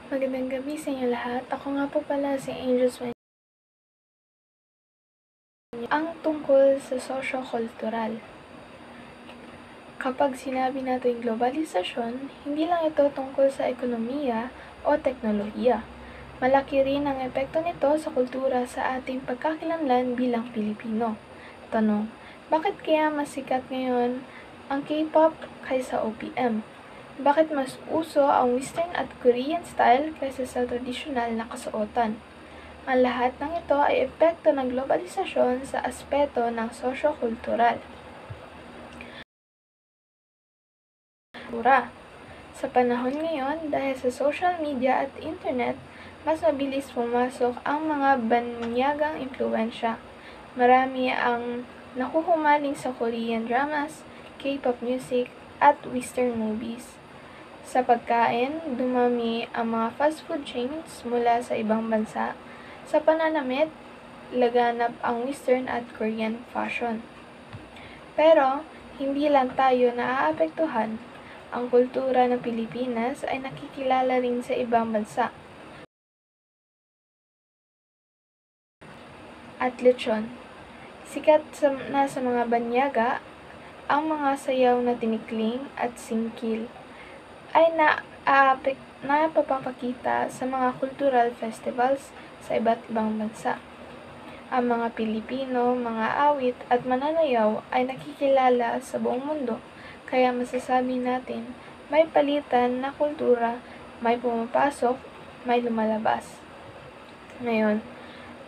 Magandang gabi sa inyo lahat. Ako nga po pala si Angel Swen. Ang tungkol sa sosyo-kultural. Kapag sinabi natin globalisasyon, hindi lang ito tungkol sa ekonomiya o teknolohiya. Malaki rin ang epekto nito sa kultura sa ating pagkakakilanlan bilang Pilipino. Tanong, bakit kaya mas sikat ngayon ang K-pop kaysa OPM? Bakit mas uso ang Western at Korean style kaysa sa tradisyonal na kasuotan? Ang lahat ng ito ay epekto ng globalisasyon sa aspeto ng sosyo-kultural. Sa panahon ngayon, dahil sa social media at internet, mas mabilis pumasok ang mga banyagang impluwensya. Marami ang nakuhumaling sa Korean dramas, K-pop music, at Western movies. Sa pagkain, dumami ang mga fast food chains mula sa ibang bansa. Sa pananamit, laganap ang Western at Korean fashion. Pero, hindi lang tayo naaapektuhan. Ang kultura ng Pilipinas ay nakikilala rin sa ibang bansa. At lechon. Sikat na sa mga banyaga, ang mga sayaw na tinikling at singkil ay napapakita sa mga cultural festivals sa iba't ibang bansa. Ang mga Pilipino, mga awit at mananayaw ay nakikilala sa buong mundo, kaya masasabi natin may palitan na kultura, may pumapasok, may lumalabas. Ngayon,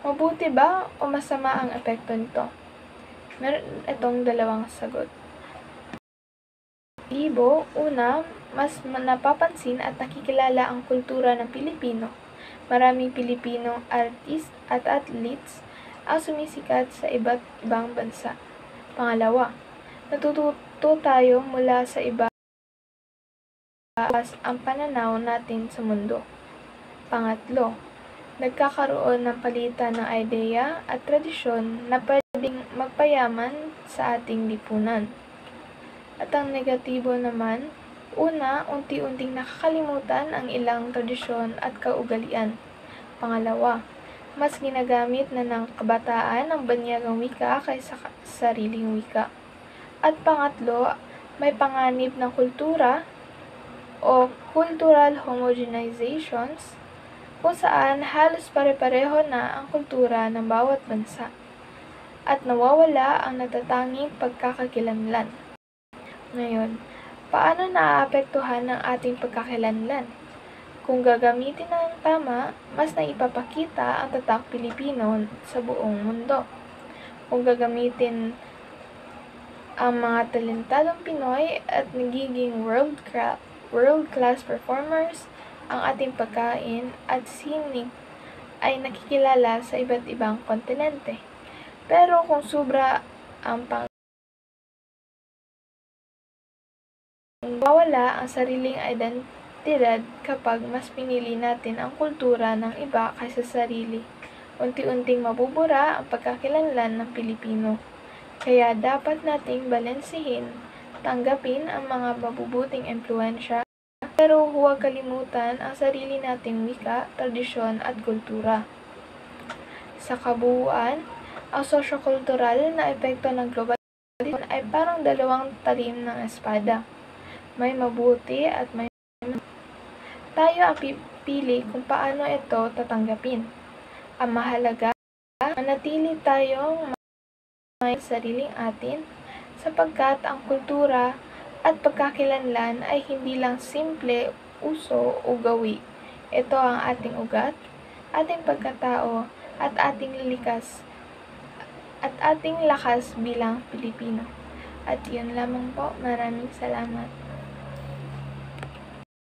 mabuti ba o masama ang epekto nito? Meron itong dalawang sagot. Una, mas napapansin at nakikilala ang kultura ng Pilipino. Maraming Pilipinong artist at athletes ang sumisikat sa iba't ibang bansa. Pangalawa, natututo tayo mula sa iba ang pananaw natin sa mundo. Pangatlo, nagkakaroon ng palitan ng ideya at tradisyon na pwedeng magpayaman sa ating lipunan. At ang negatibo naman, una, unti-unting nakakalimutan ang ilang tradisyon at kaugalian. Pangalawa, mas ginagamit na ng kabataan ang banyagang wika kaysa sariling wika. At pangatlo, may panganib ng kultura o cultural homogenizations kung saan halos pare-pareho na ang kultura ng bawat bansa at nawawala ang natatanging pagkakakilanlan. Ngayon, paano naaapektuhan ng ating pagkakakilanlan? Kung gagamitin ng tama, mas naipapakita ang tatak Pilipino sa buong mundo. Kung gagamitin ang mga talentadong Pinoy at nagiging world-class performers, ang ating pagkain at sining ay nakikilala sa iba't ibang kontinente. Pero kung sobra ang mawala ang sariling identidad kapag mas pinili natin ang kultura ng iba kaysa sarili. Unti-unting mabubura ang pagkakakilanlan ng Pilipino. Kaya dapat nating balansehin, tanggapin ang mga mabubuting impluwensya, pero huwag kalimutan ang sarili nating wika, tradisyon at kultura. Sa kabuuan, ang sosyo-kultural na epekto ng globalisasyon ay parang dalawang talim ng espada. May mabuti at may tayo ang pipili kung paano ito tatanggapin. Ang mahalaga, manatili tayong may sariling atin sapagkat ang kultura at pagkakakilanlan ay hindi lang simple uso o gawi. Ito ang ating ugat, ating pagkatao at ating lakas bilang Pilipino. At yun lamang po. Maraming salamat.